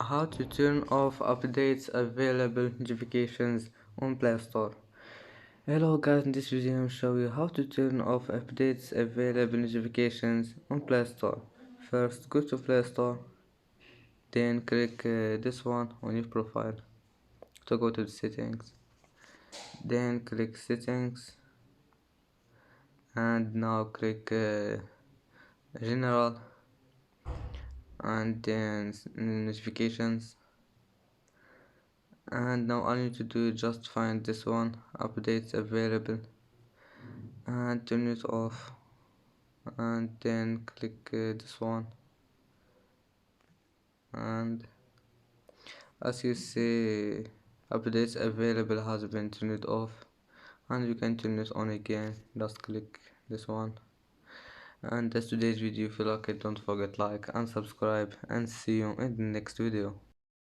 How to turn off updates available notifications on Play Store. Hello guys, in this video I'll show you how to turn off updates available notifications on Play Store. First, go to Play Store, then click this one on your profile to go to the settings, then click settings, and now click general, and then notifications. And now all you need to do is just find this one, updates available, and turn it off, and then click this one, and as you see, updates available has been turned off, and you can turn it on again. Just click this one. And that's today's video. If you like it, don't forget like and subscribe, and see you in the next video.